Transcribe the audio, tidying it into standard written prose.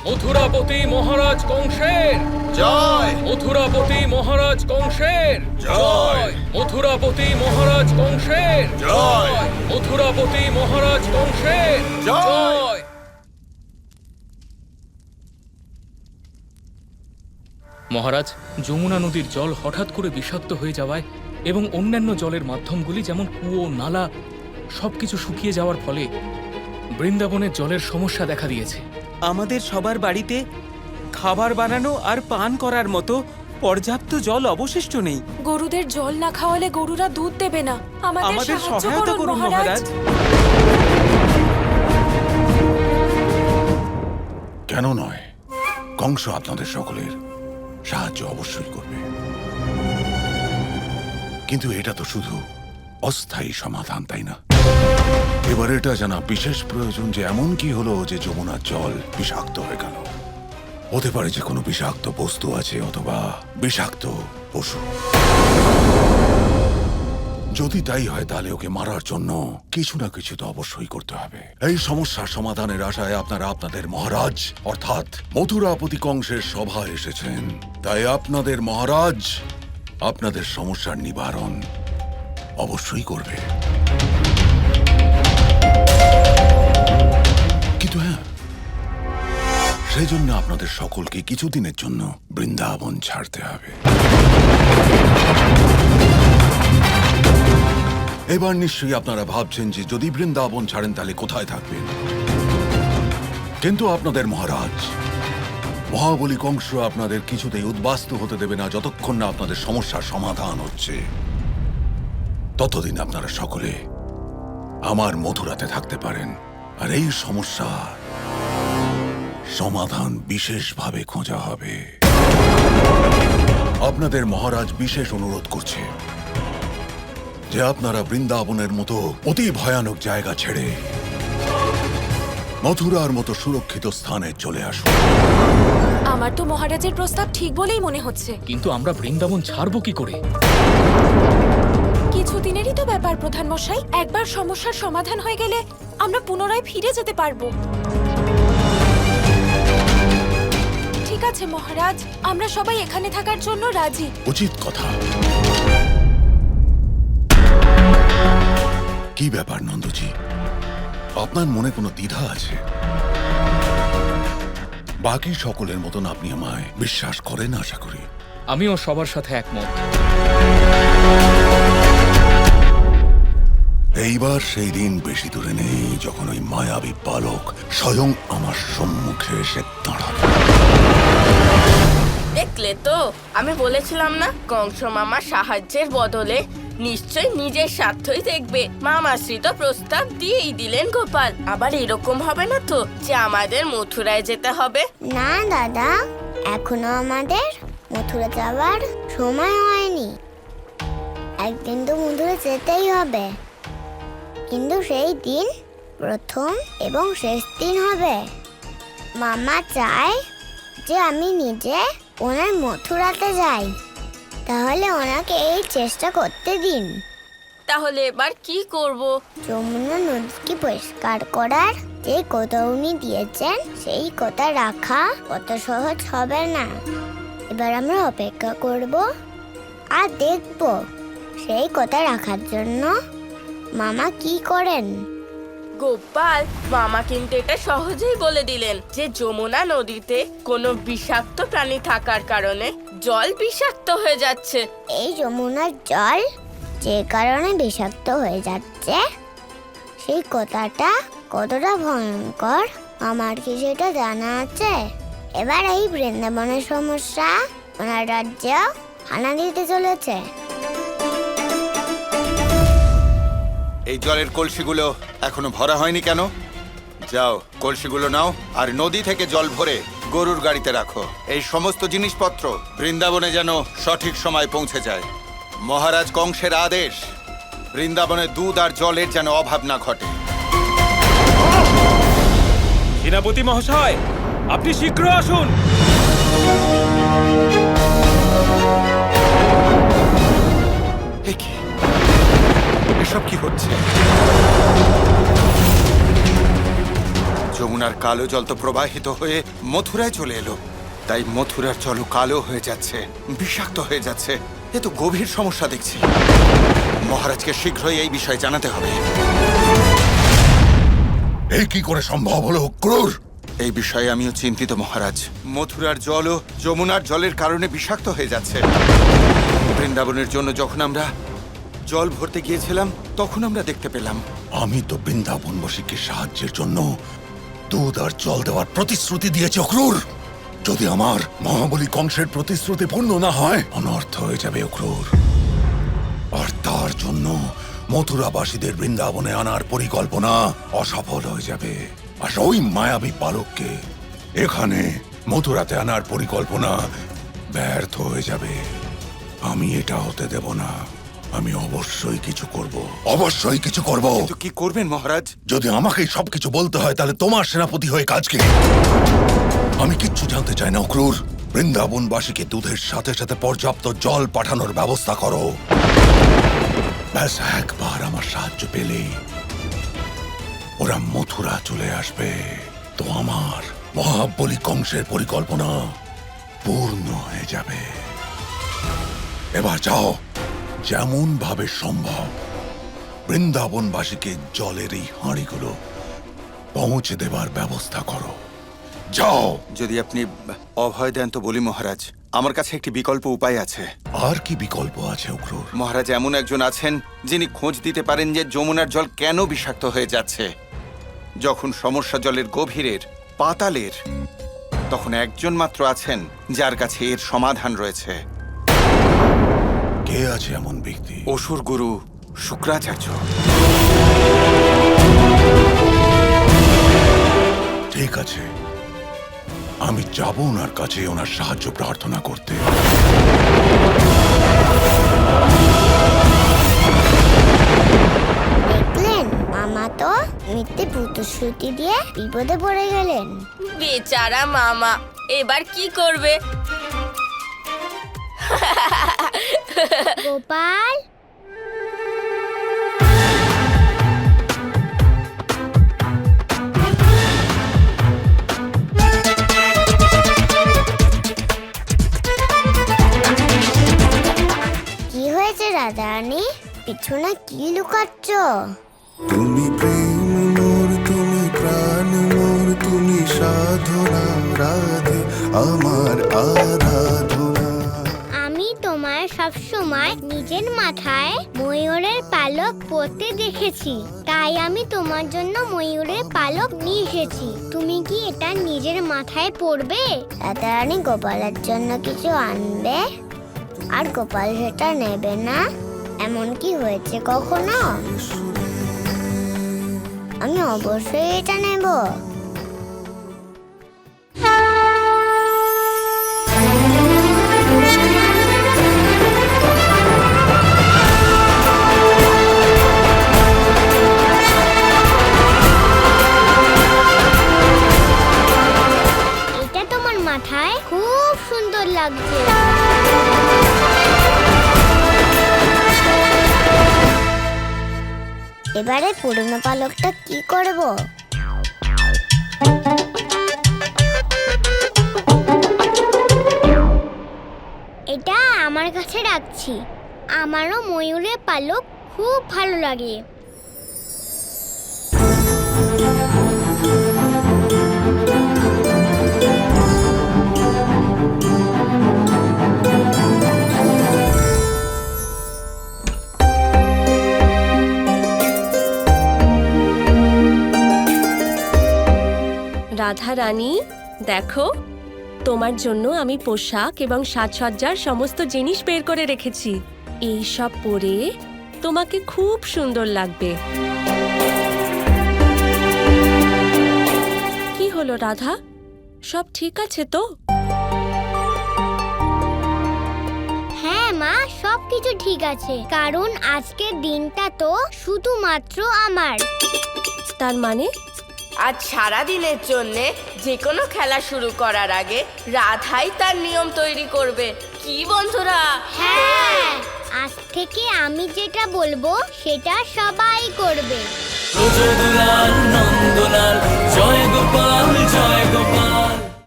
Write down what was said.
মথুরাপতি মহারাজ কংসের জয়! মথুরাপতি মহারাজ কংসের জয়! মথুরাপতি মহারাজ কংসের জয়! মথুরাপতি মহারাজ কংসের জয়! মহারাজ, যমুনা নদীর জল হঠাৎ করে বিষাক্ত হয়ে যাওয়ায় এবং অন্যান্য জলের মাধ্যমগুলি যেমন কুয়ো, নালা সবকিছু শুকিয়ে যাওয়ার ফলে বৃন্দাবনের জলের সমস্যা দেখা দিয়েছে। আমাদের সবার বাড়িতে খাবার বানানো আর পান করার মতো পর্যাপ্ত জল অবশিষ্ট নেই। গরুদের জল না খাওয়ালে গরুরা দুধ দেবে না। আমাদের সহায়তা করুন মহারাজ। কেন নয়, কংস আপনাদের সকলের সাহায্য অবশ্যই করবে, কিন্তু এটা তো শুধু অস্থায়ী সমাধান, তাই না? এবার এটা জানা বিশেষ প্রয়োজন যে এমন কি হলো যে যমুনার জল বিষাক্ত হয়ে গেল। হতে পারে যে কোনো বিষাক্ত বস্তু আছে অথবা বিষাক্ত পশু। যদি তাই হয় তাহলে ওকে মারার জন্য কিছু না কিছু তো অবশ্যই করতে হবে। এই সমস্যার সমাধানের আশায় আপনারা আপনাদের মহারাজ অর্থাৎ মথুরাপতি কংসের সভায় এসেছেন। তাই আপনাদের মহারাজ আপনাদের সমস্যার নিবারণ অবশ্যই করবে। কিন্তু হ্যাঁ, সেই জন্য আপনাদের সকলকে কিছুদিনের জন্য বৃন্দাবন ছাড়তে হবে। এবার নিশ্চয়ই আপনারা ভাবছেন যে যদি বৃন্দাবন ছাড়েন তাহলে কোথায় থাকবেন, কিন্তু আপনাদের মহারাজ মহাবলী কংস আপনাদের কিছুতেই উদ্বাস্তু হতে দেবে না যতক্ষণ না আপনাদের সমস্যার সমাধান হচ্ছে। ততদিন আপনারা সকলে আমার মথুরাতে থাকতে পারেন, আর এই সমস্যা সমাধান বিশেষভাবে খোঁজা হবে। আপনাদের মহারাজ বিশেষ অনুরোধ করছে যে আপনারা বৃন্দাবনের মতো অতি ভয়ানক জায়গা ছেড়ে মথুরার মতো সুরক্ষিত স্থানে চলে আসুন। আমার তো মহারাজের প্রস্তাব ঠিক বলেই মনে হচ্ছে। কিন্তু আমরা বৃন্দাবন ছাড়বো কি করে? কিছুদিনেরই তো ব্যাপার প্রধান মশাই। একবার সমস্যার সমাধান হয়ে গেলে আমরা পুনরায় ফিরে যেতে পারবো। ঠিক আছে মহারাজ, আমরা সবাই এখানে থাকার জন্য রাজি। উচিত কথা। কি ব্যাপার নন্দজি, আপনার মনে কোনো দ্বিধা আছে? বাকি সকলের মতন আপনি আমায় বিশ্বাস করেন আশা করি। আমিও সবার সাথে একমত। এইবার সেই দিন বেশি দূরে নেই যখন ওই মায়াবী বালক স্বয়ং আমার সম্মুখে এসে দাঁড়াবে। দেখলে তো, আমি বলেছিলাম না কংস মামা সাহায্যের বদলে নিশ্চয় নিজের স্বার্থই দেখবে। মামাশ্রী তো প্রস্তাব দিয়েই দিলেন গোপাল। আবার এরকম হবে না তো যে আমাদের মথুরায় যেতে হবে? না দাদা, এখনো আমাদের মথুরা যাওয়ার সময় হয়নি। একদিন তো মথুরা যেতেই হবে, কিন্তু সেই দিন প্রথম এবং শেষ দিন হবে। মামা চায় যে আমি নিজে ওনার মথুরাতে যাই, তাহলে ওনাকে এই চেষ্টা করতে দিন। তাহলে এবার কি করব? যমুনা নদীকে পরিষ্কার করার যে কথা উনি দিয়েছেন সেই কথা রাখা অত সহজ হবে না। এবার আমরা অপেক্ষা করব আর দেখব সেই কথা রাখার জন্য মামা কি করেন। গোপাল, মামা কিন্তু এটা সহজেই বলে দিলেন যে যমুনা নদীতে কোনো বিষাক্ত প্রাণী থাকার কারণে জল বিষাক্ত হয়ে যাচ্ছে। এই যমুনার জল যে কারণে বিষাক্ত হয়ে যাচ্ছে সেই কথাটা কতটা ভয়ঙ্কর আমার কি সেটা জানা আছে। এবার এই বৃন্দাবনের সমস্যা ওনার রাজ্যে হানা দিতে চলেছে। এই জলের কলসিগুলো এখনো ভরা হয়নি কেন? যাও, কলসিগুলো নাও আর নদী থেকে জল ভরে গরুর গাড়িতে রাখো। এই সমস্ত জিনিসপত্র বৃন্দাবনে যেন সঠিক সময় পৌঁছে যায়। মহারাজ কংসের আদেশ, বৃন্দাবনে দুধ আর জলের যেন অভাব না ঘটে। সেনাপতি মহাশয়, আপনি শীঘ্র আসুন। এসব কি হচ্ছে? যমুনার কালো জল তো প্রবাহিত হয়ে মথুরায় চলে এলো, তাই মথুরার জলও কালো হয়ে যাচ্ছে, বিষাক্ত হয়ে যাচ্ছে। এ তো গভীর সমস্যা দেখছি। মহারাজকে শীঘ্রই এই বিষয়ে জানাতে হবে। এই কি করে সম্ভব হলো ক্রুর? এই বিষয়ে আমিও চিন্তিত মহারাজ। মথুরার জলও যমুনার জলের কারণে বিষাক্ত হয়ে যাচ্ছে। বৃন্দাবনের জন্য যখন আমরা জল ভরতে গিয়েছিলাম তখন আমরা দেখতে পেলাম। আমি তো বৃন্দাবনবাসীকে সাহায্যের জন্য দুধ আর জল দেওয়ার প্রতিশ্রুতি দিয়েছি অক্রুর। যদি আমার মহাবলী কংসের প্রতিশ্রুতি পূর্ণ না হয়, অনর্থ হয়ে যাবে অক্রুর। আর তার জন্য মথুরাবাসীদের বৃন্দাবনে আনার পরিকল্পনা অসফল হয়ে যাবে। আর ওই মায়াবী পালককে এখানে মথুরাতে আনার পরিকল্পনা ব্যর্থ হয়ে যাবে। আমি এটা হতে দেব না। আমি অবশ্যই কিছু করব, অবশ্যই কিছু করব। কিন্তু কি করবেন মহারাজ? যদি আমাকে সবকিছু বলতে হয় তাহলে তোমার সেনাপতি হয়ে কাজ কি? আমি কিচ্ছু জানতে চাই না অক্রুর। বৃন্দাবনবাসীকে দুধের সাথে সাথে পর্যাপ্ত জল পাঠানোর ব্যবস্থা করো। ব্যাস একবার আমার সাহায্য পেলে ওরা মথুরা চলে আসবে, তো আমার মহাবলী কংসের পরিকল্পনা পূর্ণ হয়ে যাবে। এবার যাও, যেমন ভাবে সম্ভব বৃন্দাবনবাসীকে জলের এই হাঁড়িগুলো পৌঁছে দেবার ব্যবস্থা করো। যাও। যদি আপনি অভয় দেন তো বলি মহারাজ, আমার কাছে একটি বিকল্প উপায় আছে। আর কি বিকল্প আছে অক্রুর? মহারাজ, এমন একজন আছেন যিনি খোঁজ দিতে পারেন যে যমুনার জল কেন বিষাক্ত হয়ে যাচ্ছে। যখন সমস্যা জলের গভীরের, পাতালের, তখন একজন মাত্র আছেন যার কাছে এর সমাধান রয়েছে। কে আছে এমন ব্যক্তি? অসুর গুরু শুক্রাচার্য। ঠিক আছে, আমি যাব ওনার কাছে ওনার সাহায্য প্রার্থনা করতে। দেখলেন, মামা তো মিথ্যে প্রতিশ্রুতি দিয়ে বিপদে পড়ে গেলেন। বেচারা মামা, এবার কি করবে? গোপাল, কি হয়েছে রাধারানী? পিছনে কি লুকাচ্ছ? তুমি প্রেম মোর, তুমি প্রাণ মোর, তুমি সাধনা রাধে আমার আরাধনা। আমি তোমার সবসময় নিজের মাথায় ময়ূরের পালক পরতে দেখেছি, তাই আমি তোমার জন্য ময়ূরের পালক নিয়ে এসেছি। তুমি কি এটা নিজের মাথায় পরবে? রাধারানী গোপালের জন্য কিছু আনবে আর গোপাল সেটা নেবে না, এমন কি হয়েছে কখনো? আমি অবশ্যই এটা নেব। এটা তোমার মাথায় খুব সুন্দর লাগছে। এবারে পুরনো পালকটা কি করব? এটা আমার কাছে রাখছি। আমারও ময়ূরের পালক খুব ভালো লাগে। রাধা রানী, দেখো, তোমার জন্য আমি পোশাক এবং সাজসজ্জার সমস্ত জিনিস বের করে রেখেছি। এই সব পরে তোমাকে খুব সুন্দর লাগবে। কি হলো রাধা, সব ঠিক আছে তো? হ্যাঁ মা, সবকিছু ঠিক আছে, কারণ আজকের দিনটা তো শুধুমাত্র আমার। তার মানে আজ সারা দিনের জন্যে যে কোনো খেলা শুরু করার আগে রাধাই তার নিয়ম তৈরি করবে। কি বন্ধুরা? হ্যাঁ, আজ থেকে আমি যেটা বলবো সেটা সবাই করবে। ব্রজদুলাল নন্দলাল জয় গোপাল জয় গোপাল